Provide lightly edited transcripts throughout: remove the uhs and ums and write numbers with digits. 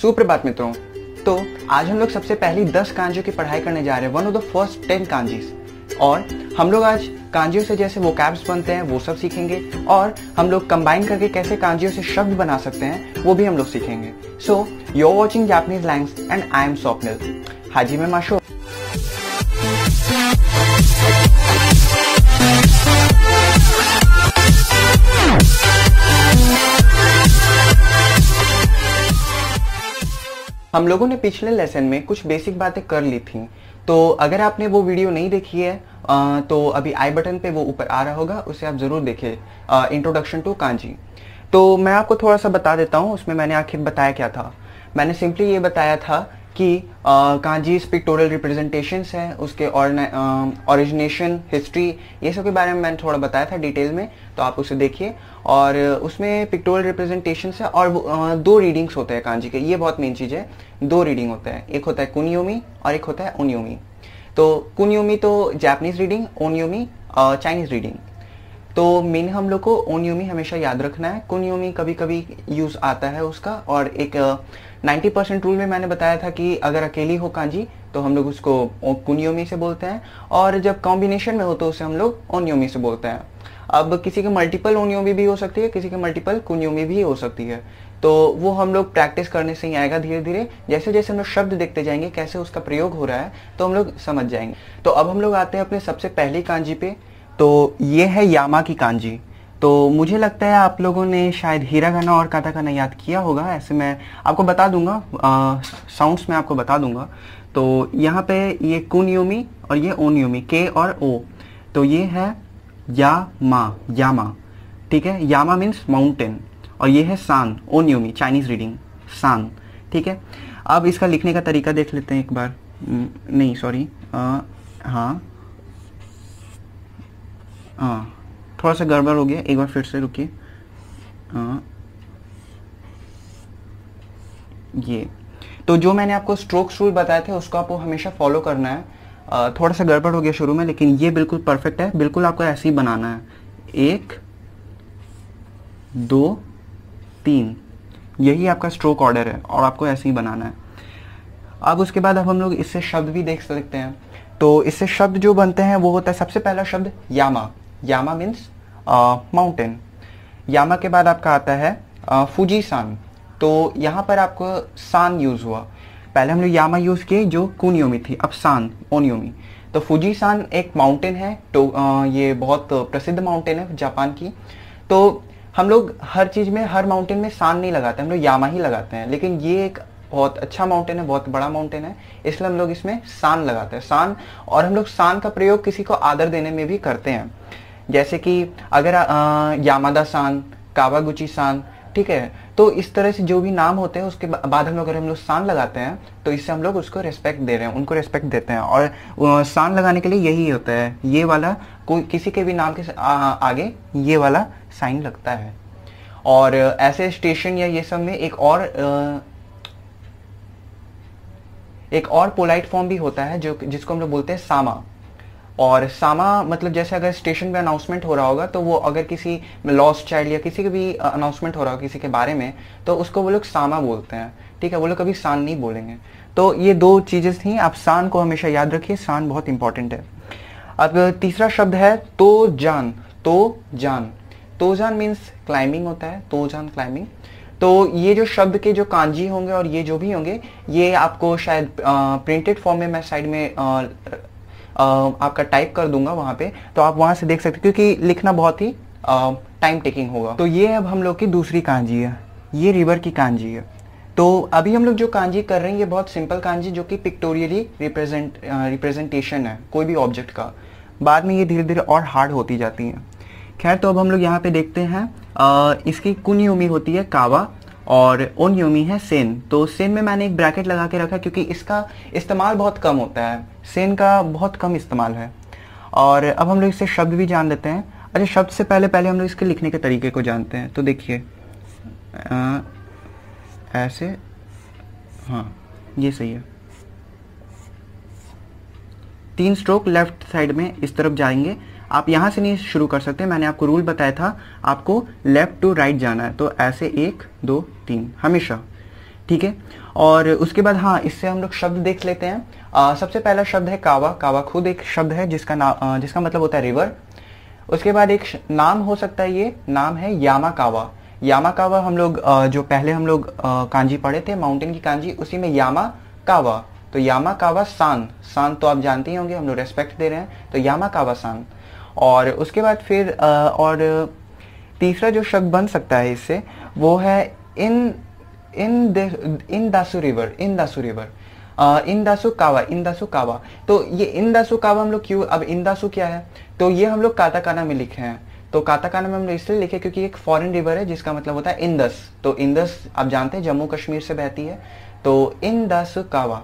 सुप्रभात मित्रों। तो आज हम लोग सबसे पहली 10 कांजियों की पढ़ाई करने जा रहे हैं, वन ऑफ द फर्स्ट 10 कांजीज। और हम लोग आज कांजियों से जैसे वोकैब्स बनते हैं वो सब सीखेंगे, और हम लोग कंबाइन करके कैसे कांजियों से शब्द बना सकते हैं वो भी हम लोग सीखेंगे। So you are watching Japanese language and I am Swapnil. हाजी में माशो। हम लोगों ने पिछले लेसन में कुछ बेसिक बातें कर ली थी, तो अगर आपने वो वीडियो नहीं देखी है तो अभी आई बटन पे वो ऊपर आ रहा होगा, उसे आप जरूर देखिए, इंट्रोडक्शन टू कांजी। तो मैं आपको थोड़ा सा बता देता हूँ उसमें मैंने आखिर बताया क्या था। मैंने सिंपली ये बताया था कि कांजी पिक्टोरियल रिप्रेजेंटेशंस है, उसके ओरिजिनेशन, हिस्ट्री, ये सब के बारे में मैंने थोड़ा बताया था डिटेल में, तो आप उसे देखिए। और उसमें पिक्टोरियल रिप्रेजेंटेशंस है और 2 रीडिंग्स होते हैं कांजी के, ये बहुत मेन चीज़ है। 2 रीडिंग होते हैं, एक होता है कुनियोमी और एक होता है ओनियोमी। तो कुनियोमी तो जापानीज रीडिंग, ओनियोमी चाइनीज रीडिंग। तो मेन हम लोग को ओनियोमी हमेशा याद रखना है, कुनियोमी कभी कभी यूज आता है उसका। और एक 90% रूल में मैंने बताया था कि अगर अकेली हो कांजी तो हम लोग उसको कुनियोमी से बोलते हैं, और जब कॉम्बिनेशन में हो तो उसे हम लोग ओनियोमी से बोलते हैं। अब किसी के मल्टीपल ओनियोमी भी हो सकती है, किसी के मल्टीपल कुनियोमी भी हो सकती है, तो वो हम लोग प्रैक्टिस करने से ही आएगा धीरे धीरे। जैसे जैसे हम लोग शब्द देखते जाएंगे कैसे उसका प्रयोग हो रहा है तो हम लोग समझ जाएंगे। तो अब हम लोग आते हैं अपने सबसे पहली कांजी पे। तो ये है यामा की कांजी। तो मुझे लगता है आप लोगों ने शायद हिरागाना और काताकाना याद किया होगा, ऐसे मैं आपको बता दूंगा, साउंड्स में आपको बता दूंगा। तो यहाँ पे ये कुनियोमी और ये ओनियोमी, के और ओ। तो ये है यामा, ठीक है। यामा मीन्स माउंटेन, और ये है सान, ओनियोमी चाइनीज रीडिंग, सान, ठीक है। अब इसका लिखने का तरीका देख लेते हैं एक बार। नहीं सॉरी, हाँ थोड़ा सा गड़बड़ हो गया, एक बार फिर से रुकिए। ये तो जो मैंने आपको स्ट्रोक्स रूल बताए थे उसको आपको हमेशा फॉलो करना है। थोड़ा सा गड़बड़ हो गया शुरू में, लेकिन ये बिल्कुल परफेक्ट है, बिल्कुल आपको ऐसे ही बनाना है। 1 2 3, यही आपका स्ट्रोक ऑर्डर है और आपको ऐसे ही बनाना है। अब उसके बाद अब हम लोग इससे शब्द भी देख सकते हैं। तो इससे शब्द जो बनते हैं वो होता है, सबसे पहला शब्द यामा। यामा मीन्स माउंटेन। यामा के बाद आपका आता है फूजी सान। तो यहाँ पर आपको सान यूज हुआ, पहले हम लोग यामा यूज किए जो कुनियोमी थी, अब सान ओनियोमी। तो फूजी सान एक माउंटेन है, तो ये बहुत प्रसिद्ध माउंटेन है जापान की। तो हम लोग हर चीज में, हर माउंटेन में सान नहीं लगाते, हम लोग यामा ही लगाते हैं, लेकिन ये एक बहुत अच्छा माउंटेन है, बहुत बड़ा माउंटेन है, इसलिए हम लोग इसमें सान लगाते हैं, सान। और हम लोग सान का प्रयोग किसी को आदर देने में भी करते हैं, जैसे कि अगर यामादा सान, कावागुची सान, ठीक है। तो इस तरह से जो भी नाम होते हैं उसके बाद हम लोग सान लगाते हैं, तो इससे हम लोग उसको रिस्पेक्ट दे रहे हैं, उनको रिस्पेक्ट देते हैं। और सान लगाने के लिए यही होता है, ये वाला कोई किसी के भी नाम के आगे ये वाला साइन लगता है। और ऐसे स्टेशन या ये सब में एक और पोलाइट फॉर्म भी होता है जो जिसको हम लोग बोलते हैं सामा। और सामा मतलब जैसे अगर स्टेशन पे अनाउंसमेंट हो रहा होगा, तो वो अगर किसी लॉस्ट चाइल्ड या किसी के भी अनाउंसमेंट हो रहा हो किसी के बारे में, तो उसको वो लोग सामा बोलते हैं, ठीक है। वो लोग कभी सान नहीं बोलेंगे। तो ये 2 चीजें थी, आप सान को हमेशा याद रखिए, सान बहुत इंपॉर्टेंट है। अब तीसरा शब्द है तोजान। तोजान मीन्स क्लाइंबिंग होता है, तोजान क्लाइंबिंग। तो ये जो शब्द के जो कांजी होंगे और ये जो भी होंगे, ये आपको शायद प्रिंटेड फॉर्म में मैं साइड में आपका टाइप कर दूंगा वहां पे, तो आप वहां से देख सकते, क्योंकि लिखना बहुत ही टाइम टेकिंग होगा। तो ये अब हम लोग की दूसरी कांजी है, ये रिवर की कांजी है। तो अभी हम लोग जो कांजी कर रहे हैं ये बहुत सिंपल कांजी, जो कि पिक्टोरियली रिप्रेजेंटेशन है कोई भी ऑब्जेक्ट का। बाद में ये धीरे धीरे और हार्ड होती जाती है। खैर, तो अब हम लोग यहाँ पे देखते हैं, इसकी कुनियोमी होती है कावा और ओनियोमी है सेन। तो सेन में मैंने एक ब्रैकेट लगा के रखा क्योंकि इसका इस्तेमाल बहुत कम होता है, सेन का बहुत कम इस्तेमाल है। और अब हम लोग इससे शब्द भी जान लेते हैं। अच्छा, शब्द से पहले हम लोग इसके लिखने के तरीके को जानते हैं। तो देखिए ऐसे, हाँ ये सही है। 3 स्ट्रोक लेफ्ट साइड में इस तरफ जाएंगे, आप यहाँ से नहीं शुरू कर सकते, मैंने आपको रूल बताया था, आपको लेफ्ट टू राइट जाना है। तो ऐसे 1 2 3 हमेशा, ठीक है। और उसके बाद हाँ, इससे हम लोग शब्द देख लेते हैं। सबसे पहला शब्द है कावा। कावा खुद एक शब्द है जिसका मतलब होता है रिवर। उसके बाद एक नाम हो सकता है, ये नाम है यामाकावा। यामाकावा हम लोग जो पहले हम लोग कांजी पढ़े थे, माउंटेन की कांजी, उसी में यामाकावा। तो यामाकावा सान, सान तो आप जानते ही होंगे, हम लोग रेस्पेक्ट दे रहे हैं, तो यामाकावा सान। और उसके बाद फिर और तीसरा जो शब्द बन सकता है इससे, वो है इंदासु रिवर। इंदासु रिवर, इंदासु कावा, इंदासु कावा। तो ये इंदासु कावा हम लोग क्यों, अब इंदासु क्या है, तो ये हम लोग काताकाना में लिखे हैं। तो काताकाना में हम लोग इसलिए लिखे क्योंकि एक फॉरेन रिवर है जिसका मतलब होता है इंदस। तो इंदस आप जानते हैं जम्मू कश्मीर से बहती है, तो इंदासु कावा।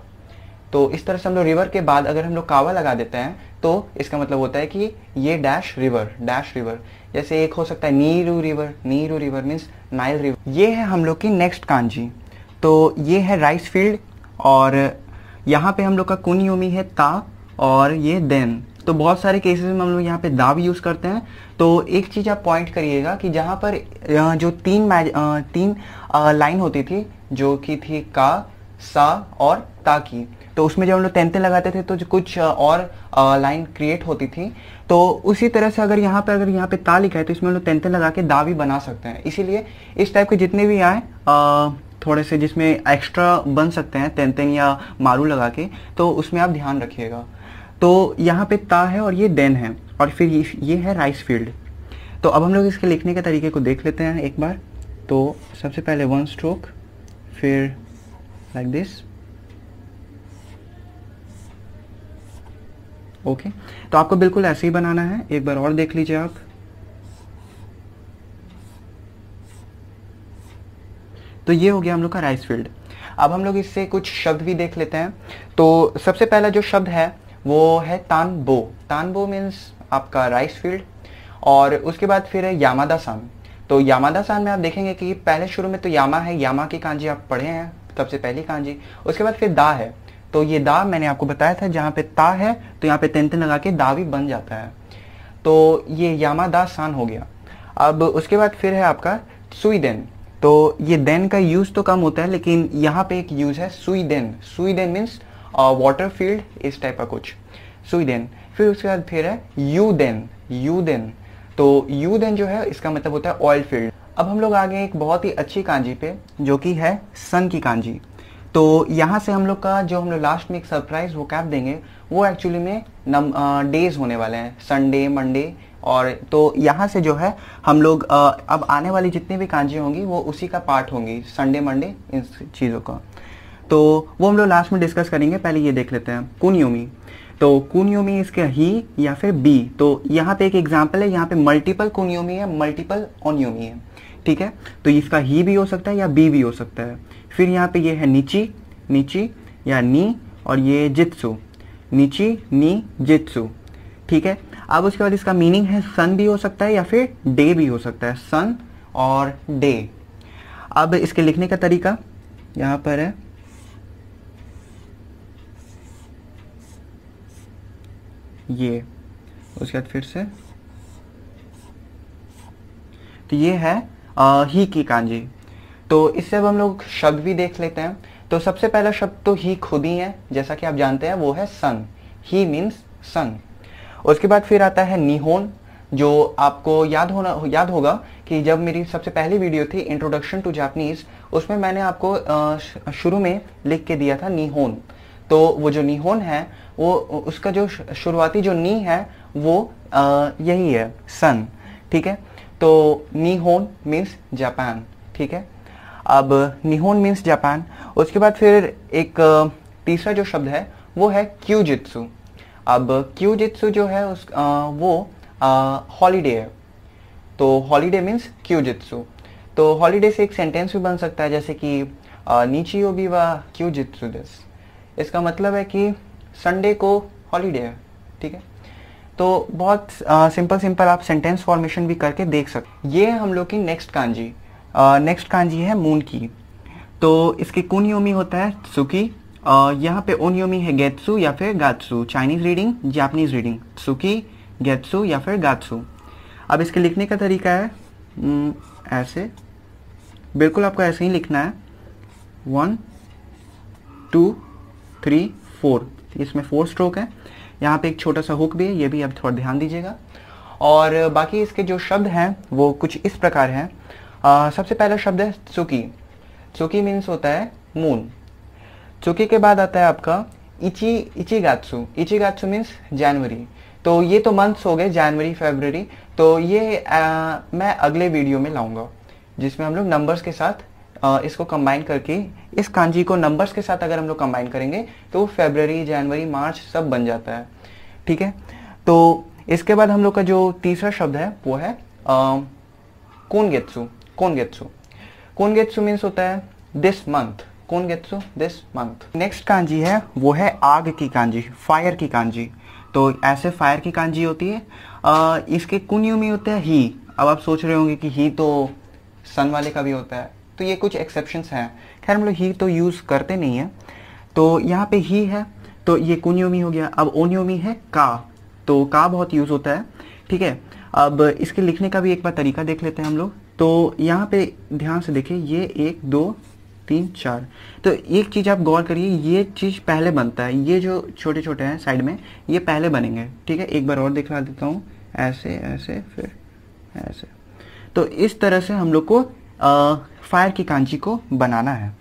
तो इस तरह से हम लोग रिवर के बाद अगर हम लोग कावा लगा देते हैं तो इसका मतलब होता है कि ये डैश रिवर, डैश रिवर। जैसे एक हो सकता है Neeru river, Neeru river means Nile river. ये है हम लोग की नेक्स्ट कांजी। तो ये है राइस फील्ड, और यहाँ पे हम लोग का कुनियोमी है ता, और ये देन। तो बहुत सारे केसेस में हम लोग यहाँ पे दा भी यूज करते हैं। तो एक चीज आप पॉइंट करिएगा कि जहाँ पर जो तीन लाइन होती थी, जो कि थी का, सा और ता की, तो उसमें जब हम लोग तेंते लगाते थे तो जो कुछ और लाइन क्रिएट होती थी। तो उसी तरह से अगर यहाँ पे ता लिखा है तो इसमें हम लोग तेंते लगा के दा भी बना सकते हैं। इसीलिए इस टाइप के जितने भी आए थोड़े से जिसमें एक्स्ट्रा बन सकते हैं तेंतेन या मारू लगा के, तो उसमें आप ध्यान रखिएगा। तो यहाँ पे ता है और ये देन है, और फिर ये है राइस फील्ड। तो अब हम लोग इसके लिखने के तरीके को देख लेते हैं एक बार। तो सबसे पहले वन स्ट्रोक, फिर लाइक दिस। ओके, तो आपको बिल्कुल ऐसे ही बनाना है। एक बार और देख लीजिए आप। तो ये हो गया हम लोग का राइस फील्ड। अब हम लोग इससे कुछ शब्द भी देख लेते हैं। तो सबसे पहला जो शब्द है वो है तानबो। तानबो मीन्स आपका राइस फील्ड। और उसके बाद फिर है यामादा सान। तो यामादा सान में आप देखेंगे कि पहले शुरू में तो यामा है, यामा की कांजी आप पढ़े हैं, सबसे पहली कांजी। उसके बाद फिर दा है। तो ये दा मैंने आपको बताया था, जहाँ पे ता है तो यहाँ पे तेंते लगा के दा भी बन जाता है। तो ये यामादा सान हो गया। अब उसके बाद फिर है आपका सुईदेन। तो ये देन का यूज तो कम होता है, लेकिन यहाँ पे एक यूज है सुईदेन। सुईदेन मीन्स वाटर फील्ड, इस टाइप का कुछ, सुईदेन। फिर उसके बाद फिर है यूदेन। यूदेन, तो यूदेन जो है इसका मतलब होता है ऑयल फील्ड। अब हम लोग आ गए एक बहुत ही अच्छी कांजी पे, जो कि है सन की कांजी। तो यहाँ से हम लोग का जो हम लोग लास्ट में एक सरप्राइज वो कैप देंगे, वो एक्चुअली में डेज होने वाले हैं, संडे, मंडे। और तो यहाँ से जो है हम लोग अब आने वाली जितनी भी कांजी होंगी वो उसी का पार्ट होंगी, संडे, मंडे, इन चीज़ों का। तो वो हम लोग लास्ट में डिस्कस करेंगे। पहले ये देख लेते हैं कुनियोमी। तो कुनियोमी इसका ही या फिर बी। तो यहाँ पे एक एग्जांपल है, यहाँ पे मल्टीपल कुनियोमी है, मल्टीपल ओनियोमी है, ठीक है। तो इसका ही भी हो सकता है या बी भी हो सकता है। फिर यहाँ पे ये है नीची, नीची या नी, और ये जित्सु, नीची, नी, जित्सु, ठीक है। अब उसके बाद इसका मीनिंग है सन भी हो सकता है या फिर डे भी हो सकता है, सन और डे। अब इसके लिखने का तरीका यहाँ पर है, ये, उसके बाद फिर से, तो ये है ही की कांजी। तो इससे अब हम लोग शब्द भी देख लेते हैं। तो सबसे पहला शब्द तो ही खुद ही है, जैसा कि आप जानते हैं, वो है सन। ही मीन्स सन। उसके बाद फिर आता है निहोन, जो आपको याद होगा कि जब मेरी सबसे पहली वीडियो थी इंट्रोडक्शन टू जापानीज, उसमें मैंने आपको शुरू में लिख के दिया था निहोन। तो वो जो निहोन है वो उसका जो शुरुआती जो नी है वो यही है, सन, ठीक है। तो निहोन मीन्स जापान, ठीक है। अब निहोन मीन्स जापान। उसके बाद फिर एक तीसरा जो शब्द है वो है क्यूजित्सु। अब क्यूजित्सु जो है वो हॉलीडे है। तो हॉलीडे मीन्स क्यूजित्सु। तो हॉलीडे से एक सेंटेंस भी बन सकता है, जैसे कि नीचियो भी वा क्यूजित्सु देस। इसका मतलब है कि संडे को हॉलीडे है, ठीक है। तो बहुत सिंपल आप सेंटेंस फॉर्मेशन भी करके देख सकते। ये हम लोग की नेक्स्ट कांजी। नेक्स्ट कांजी है मून की। तो इसकी कुनियोमी होता है सुकी। यहाँ पे ओनियोमी है गेत्सु या फिर गात्सु, चाइनीज रीडिंग, जापानीज रीडिंग, सुकी, गेत्सु या फिर गात्सु। अब इसके लिखने का तरीका है ऐसे, बिल्कुल आपको ऐसे ही लिखना है, 1 2 3 4, इसमें 4 स्ट्रोक है। यहाँ पे एक छोटा सा हुक भी है, ये भी आप थोड़ा ध्यान दीजिएगा। और बाकी इसके जो शब्द हैं वो कुछ इस प्रकार हैं। सबसे पहला शब्द है त्सुकी। त्सुकी मीन्स होता है मून। त्सुकी के बाद आता है आपका इचिगात्सु। इचिगात्सु मीन्स जनवरी। तो ये तो मंथ्स हो गए, जनवरी फरवरी। तो ये मैं अगले वीडियो में लाऊंगा जिसमें हम लोग नंबर्स के साथ इसको कंबाइन करके, इस कांजी को नंबर्स के साथ अगर हम लोग कंबाइन करेंगे तो फरवरी, जनवरी, मार्च सब बन जाता है। ठीक है। तो इसके बाद हम लोग का जो तीसरा शब्द है वो है कोनगेत्सु। कोनगेत्सु कोनगेत्सु मीन्स होता है दिस मंथ। कोनगेत्सु दिस मंथ। नेक्स्ट कांजी है वो है आग की कांजी, फायर की कांजी। तो ऐसे फायर की कांजी होती है। इसके कुन्युमी होते हैं ही। अब आप सोच रहे होंगे कि ही तो सन वाले का भी होता है, तो ये कुछ एक्सेप्शंस हैं। खैर हम लोग ही तो यूज़ करते नहीं है, तो यहाँ पे ही है तो ये कुन्योमी हो गया। अब ओन्योमी है का, तो का बहुत यूज़ होता है। ठीक है। अब इसके लिखने का भी एक बार तरीका देख लेते हैं हम लोग। तो यहाँ पे ध्यान से देखिए, ये 1 2 3 4। तो एक चीज़ आप गौर करिए, ये चीज़ पहले बनता है। ये जो छोटे छोटे हैं साइड में, ये पहले बनेंगे। ठीक है। एक बार और दिखला देता हूँ, ऐसे ऐसे फिर ऐसे। तो इस तरह से हम लोग को फायर की कांजी को बनाना है।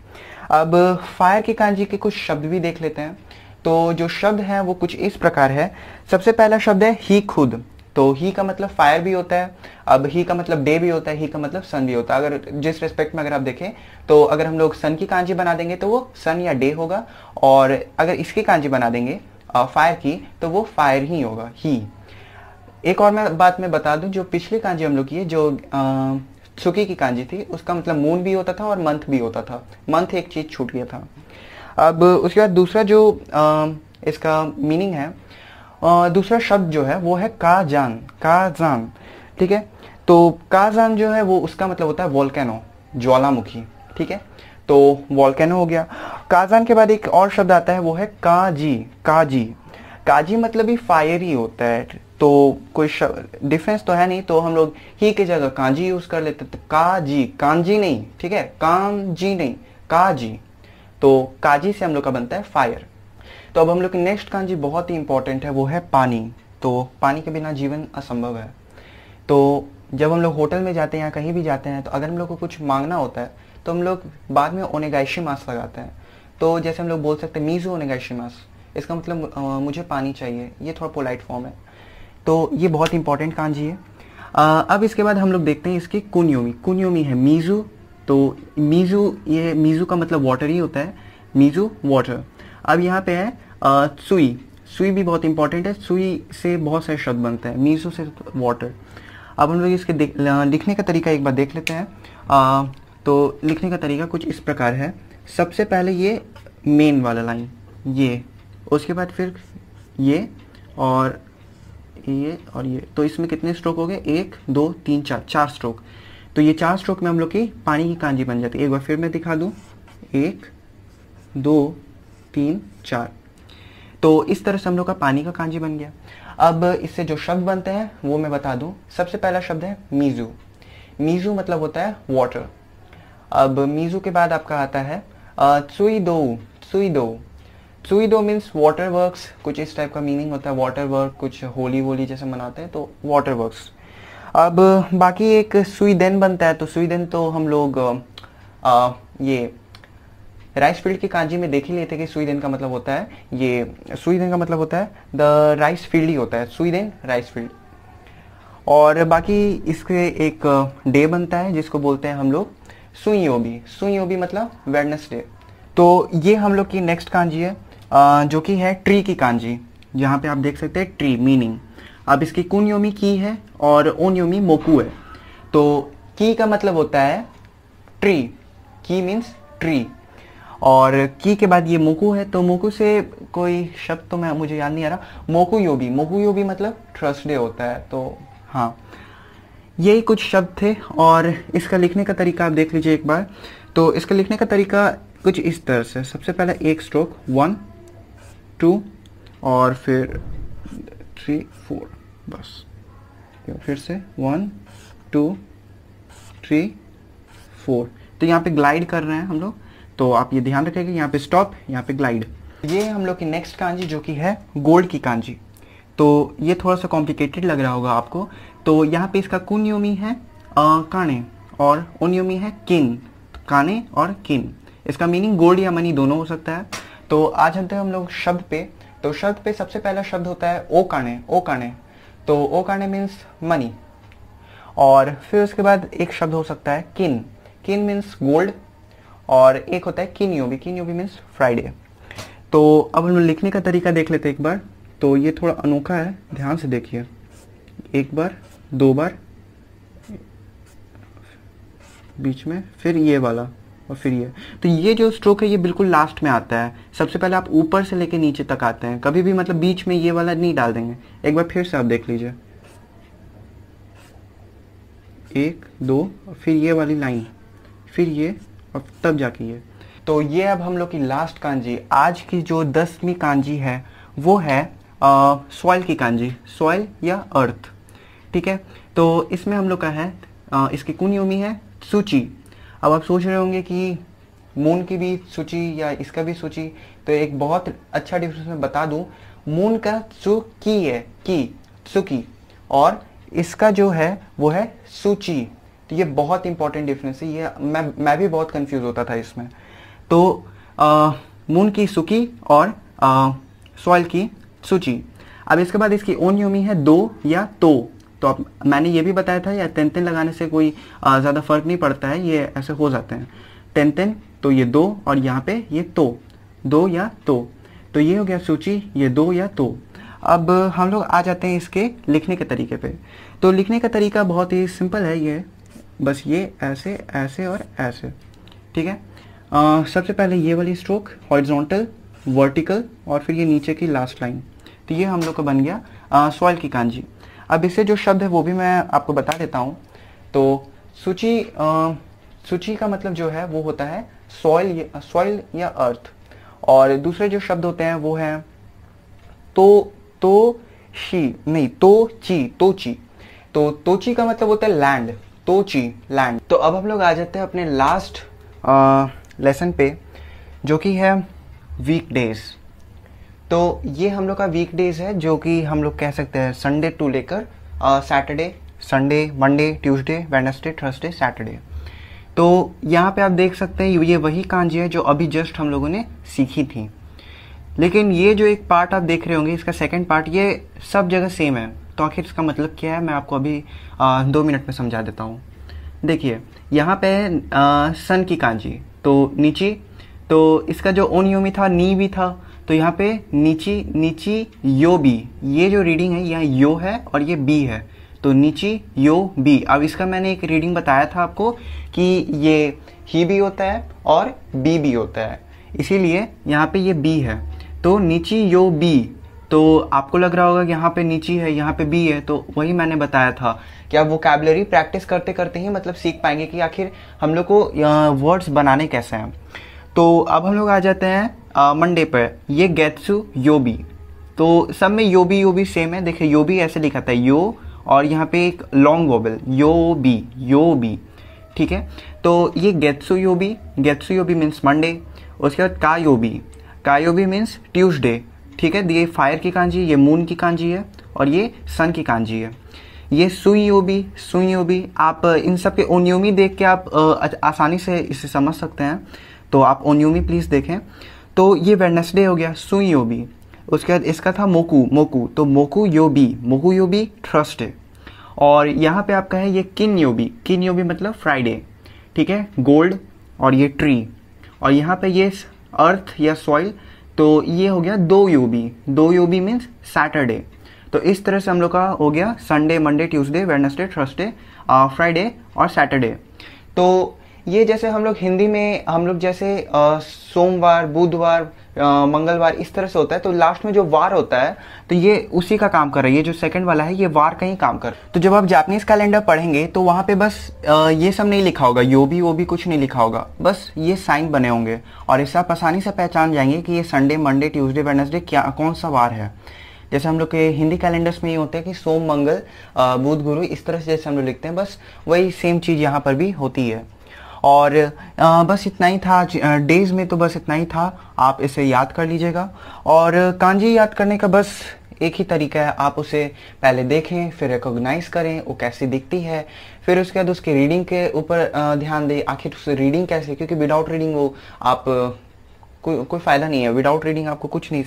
अब फायर की कांजी के कुछ शब्द भी देख लेते हैं। तो जो शब्द हैं वो कुछ इस प्रकार है। सबसे पहला शब्द है ही खुद। तो ही का मतलब फायर भी होता है। अब ही का मतलब डे भी होता है, ही का मतलब सन भी होता है। अगर जिस रिस्पेक्ट में अगर आप देखें तो अगर हम लोग सन की कांजी बना देंगे तो वो सन या डे होगा, और अगर इसकी कांजी बना देंगे फायर की तो वो फायर ही होगा, ही। एक और मैं बात मैं बता दूं, जो पिछली कांजी हम लोग की है, जो त्सुकी की कांजी थी, उसका मतलब मून भी होता था और मंथ भी होता था। मंथ एक चीज छूट गया था। अब उसके बाद दूसरा जो इसका मीनिंग है, दूसरा शब्द जो है वो है काजान। काजान। ठीक है। तो काजान जो है वो उसका मतलब होता है वोल्केनो, ज्वालामुखी। ठीक है। तो वोल्केनो हो गया। काजान के बाद एक और शब्द आता है वो है काजी। काजी। काजी मतलब ही फायर ही होता है। तो कोई डिफरेंस तो है नहीं, तो हम लोग ही की जगह कांजी यूज कर लेते। तो काजी, कांजी नहीं। ठीक है। कांजी नहीं, काजी। तो काजी से हम लोग का बनता है फायर। तो अब हम लोग की नेक्स्ट कांजी बहुत ही इंपॉर्टेंट है, वो है पानी। तो पानी के बिना जीवन असंभव है। तो जब हम लोग होटल में जाते हैं या कहीं भी जाते हैं, तो अगर हम लोग को कुछ मांगना होता है तो हम लोग बाद में ओनेगाइशिमास लगाते हैं। तो जैसे हम लोग बोल सकते हैं मीजू ओनेगाइशिमास, इसका मतलब मुझे पानी चाहिए। ये थोड़ा पोलाइट फॉर्म है। तो ये बहुत इंपॉर्टेंट कांजी है। अब इसके बाद हम लोग देखते हैं इसकी कुन्योमी। कुन्योमी है मीजू। तो मीजू, ये मीजू का मतलब वाटर ही होता है, मीजू वाटर। अब यहाँ पे है सुई। सुई भी बहुत इंपॉर्टेंट है। सुई से बहुत सारे शब्द बनते हैं, मीजू से वाटर। अब हम लोग इसके लिखने का तरीका एक बार देख लेते हैं। तो लिखने का तरीका कुछ इस प्रकार है। सबसे पहले ये मेन वाला लाइन, ये, उसके बाद फिर ये और ये। तो इसमें कितने स्ट्रोक हो गए? 1 2 3 4, 4 स्ट्रोक। तो ये 4 स्ट्रोक में हम लोग की पानी की कांजी बन जाती है। एक बार फिर मैं दिखा दूं, 1 2 3 4। तो इस तरह से हम लोग का पानी का कांजी बन गया। अब इससे जो शब्द बनते हैं वो मैं बता दूं। सबसे पहला शब्द है मीजू। मीजू मतलब होता है वाटर। अब मीजू के बाद आपका आता है त्सुईदो। त्सुईदो। त्सुईदो मीन्स वाटर वर्क्स, कुछ इस टाइप का मीनिंग होता है। वाटर वर्क, कुछ होली वोली जैसे मनाते हैं तो वाटर वर्क्स। अब बाकी एक स्वीडन बनता है। तो स्वीडन तो हम लोग ये राइस फील्ड की कांजी में देख ही लेते कि स्वीडन का मतलब होता है, ये स्वीडन का मतलब होता है द राइस फील्ड ही होता है, स्वीडन राइस फील्ड। और बाकी इसके एक डे बनता है जिसको बोलते हैं हम लोग सुइयोबी। सुइयोबी मतलब वेडनेसडे। तो ये हम लोग की नेक्स्ट कांजी है जो कि है ट्री की कांजी। यहाँ पे आप देख सकते हैं ट्री मीनिंग। अब इसकी कुन्योमी की है और ओन्योमी मोकू है। तो की का मतलब होता है ट्री, की मीन्स ट्री, और की के बाद ये मोकू है। तो मोकू से कोई शब्द तो मुझे याद नहीं आ रहा। मोकू योबी, मोकू योबी मतलब थर्सडे होता है। तो हाँ, यही कुछ शब्द थे। और इसका लिखने का तरीका आप देख लीजिए एक बार। तो इसका लिखने का तरीका कुछ इस तरह से। सबसे पहले एक स्ट्रोक 1 2 और फिर 3 4, बस। फिर से 1 2 3 4। तो यहाँ पे ग्लाइड कर रहे हैं हम लोग। तो आप ये ध्यान रखेंगे, यहाँ पे स्टॉप, यहाँ पे ग्लाइड। ये हम लोग की नेक्स्ट कांजी जो कि है गोल्ड की कांजी। तो ये थोड़ा सा कॉम्प्लिकेटेड लग रहा होगा आपको। तो यहाँ पे इसका कुन्योमी है काने और ओन्योमी है किन, काने और किन। इसका मीनिंग गोल्ड या मनी दोनों हो सकता है। तो आज चलते हैं हम लोग शब्द पे। तो शब्द पे सबसे पहला शब्द होता है ओ काने, ओ काने। तो ओ काने मीन्स मनी। और फिर उसके बाद एक शब्द हो सकता है किन, किन मीन्स गोल्ड। और एक होता है किन्योबी, किन्योबी मीन्स फ्राइडे। तो अब हम लिखने का तरीका देख लेते हैं एक बार। तो ये थोड़ा अनोखा है, ध्यान से देखिए। एक बार, दो बार, बीच में, फिर ये वाला और फिर ये। तो ये जो स्ट्रोक है ये बिल्कुल लास्ट में आता है। सबसे पहले आप ऊपर से लेके नीचे तक आते हैं, कभी भी मतलब बीच में ये वाला नहीं डाल देंगे। एक बार फिर से आप देख लीजिए, एक दो और फिर ये वाली लाइन, फिर ये और तब जाके ये। तो ये अब हम लोग की लास्ट कांजी, आज की जो 10वीं कांजी है वो है सॉइल की कांजी, सॉइल या अर्थ। ठीक है, तो इसमें हम लोग का है इसकी कुन्योमी है सूची। अब आप सोच रहे होंगे कि मून की भी सूची या इसका भी सूची। तो एक बहुत अच्छा डिफरेंस मैं बता दूं, मून का सुकी है, की सुकी, और इसका जो है वो है सूची। तो ये बहुत इंपॉर्टेंट डिफरेंस है। ये मैं भी बहुत कंफ्यूज होता था इसमें। तो मून की सुकी और सॉइल की सूची। अब इसके बाद इसकी ओन्योमी है दो या तो आप, मैंने ये भी बताया था या तेन तेन लगाने से कोई ज़्यादा फर्क नहीं पड़ता है, ये ऐसे हो जाते हैं तेन तेन। तो ये दो और यहाँ पे ये तो, दो या तो ये हो गया सूची, ये दो या तो। अब हम लोग आ जाते हैं इसके लिखने के तरीके पे। तो लिखने का तरीका बहुत ही सिंपल है, ये बस ये ऐसे ऐसे और ऐसे। ठीक है, सबसे पहले ये वाली स्ट्रोक हॉरिजॉन्टल, वर्टिकल और फिर ये नीचे की लास्ट लाइन। तो ये हम लोग का बन गया सॉइल की कांजी। अब इससे जो शब्द है वो भी मैं आपको बता देता हूँ। तो सूची, सूची का मतलब जो है वो होता है सॉइल या अर्थ। और दूसरे जो शब्द होते हैं वो है तो ची। तो तोची का मतलब होता है लैंड, तोची लैंड। तो अब हम लोग आ जाते हैं अपने लास्ट लेसन पे जो कि है वीकडेज। तो ये हम लोग का वीकडेज है जो कि हम लोग कह सकते हैं संडे टू लेकर Saturday, Sunday, Monday, Tuesday, Wednesday, Thursday, Saturday. तो यहाँ पे आप देख सकते हैं ये वही कांजी है जो अभी जस्ट हम लोगों ने सीखी थी। लेकिन ये जो एक पार्ट आप देख रहे होंगे, इसका सेकंड पार्ट, ये सब जगह सेम है। तो आखिर इसका मतलब क्या है मैं आपको अभी 2 मिनट में समझा देता हूँ। देखिए यहाँ पे सन की कांजी, तो नीची। तो इसका जो ओनियोमी था नी भी था, तो यहाँ पे नीची यो बी, ये जो रीडिंग है यहाँ यो है और ये बी है, तो नीची यो बी। अब इसका मैंने एक रीडिंग बताया था आपको कि ये ही भी होता है और बी भी होता है, इसीलिए यहाँ पे ये बी है। तो नीची यो बी। तो आपको लग रहा होगा कि यहाँ पे नीची है, यहाँ पे बी है, तो वही मैंने बताया था कि आप वोकैबुलरी प्रैक्टिस करते करते ही मतलब सीख पाएंगे कि आखिर हम लोग को वर्ड्स बनाने कैसे हैं। तो अब हम लोग आ जाते हैं मंडे पर। ये गेत्सु योबी, तो सब में योबी सेम है। देखिए योबी ऐसे लिखा था यो, और यहाँ पे एक लॉन्ग वोबल योबी। ठीक है, तो ये गेत्सु योबी मीन्स मंडे। उसके बाद कायोबी मीन्स ट्यूसडे। ठीक है, ये फायर की कांजी, ये मून की कांजी है और ये सन की कांजी है। ये सुयोबी। आप इन सब के ओनियोमी देख के आप आसानी से इसे समझ सकते हैं, तो आप ओनियोमी प्लीज देखें। तो ये वेडनेसडे हो गया सुयोबी। उसके बाद इसका था मोकू, तो मोकू योबी थर्सडे। और यहाँ पे आपका है ये किन योबी मतलब फ्राइडे। ठीक है, गोल्ड और ये ट्री। और यहाँ पे ये अर्थ या सॉइल, तो ये हो गया दो योबी मीन्स सैटरडे। तो इस तरह से हम लोग का हो गया Sunday, Monday, Tuesday, Wednesday, Thursday, Friday और सैटरडे। तो ये जैसे हम लोग हिंदी में हम लोग जैसे सोमवार, बुधवार, मंगलवार इस तरह से होता है, तो लास्ट में जो वार होता है तो ये उसी का काम कर रहा है। ये जो सेकंड वाला है ये वार का ही काम कर। तो जब आप जापानीज कैलेंडर पढ़ेंगे तो वहाँ पे बस ये सब नहीं लिखा होगा, योबी वोबी कुछ नहीं लिखा होगा, बस ये साइन बने होंगे और इससे आप आसानी से पहचान जाएंगे कि ये संडे, मंडे, ट्यूसडे, वेडनेसडे कौन सा वार है। जैसे हम लोग के हिंदी कैलेंडर्स में ये होता है कि सोम, मंगल, बुध, गुरु, इस तरह से जैसे हम लोग लिखते हैं, बस वही सेम चीज़ यहाँ पर भी होती है। और बस इतना ही था डेज में, तो बस इतना ही था। आप इसे याद कर लीजिएगा। और कांजी याद करने का बस एक ही तरीका है, आप उसे पहले देखें, फिर रिकॉग्नाइज करें वो कैसी दिखती है, फिर उसके बाद उसकी रीडिंग के ऊपर ध्यान दें, आखिर उसकी रीडिंग कैसे, क्योंकि विदाउट रीडिंग वो आप कोई फायदा नहीं है। विदाउट रीडिंग आपको कुछ नहीं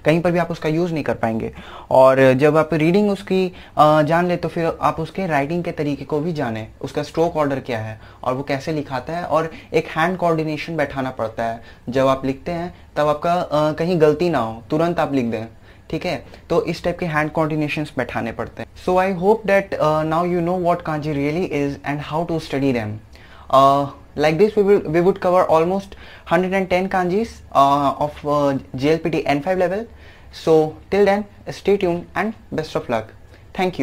कहीं पर भी आप उसका यूज नहीं कर पाएंगे। और जब आप रीडिंग उसकी जान ले तो फिर आप उसके राइटिंग के तरीके को भी जाने, उसका स्ट्रोक ऑर्डर क्या है और वो कैसे लिखाता है, और एक हैंड कोऑर्डिनेशन बैठाना पड़ता है। जब आप लिखते हैं तब आपका कहीं गलती ना हो, तुरंत आप लिख दें, ठीक है। तो इस टाइप के हैंड कोऑर्डिनेशंस बैठाने पड़ते हैं। So I hope that now you know what kanji really is and how to study them. Like this, we would cover almost 110 kanjis of JLPT N5 level. So till then, stay tuned and best of luck. Thank you.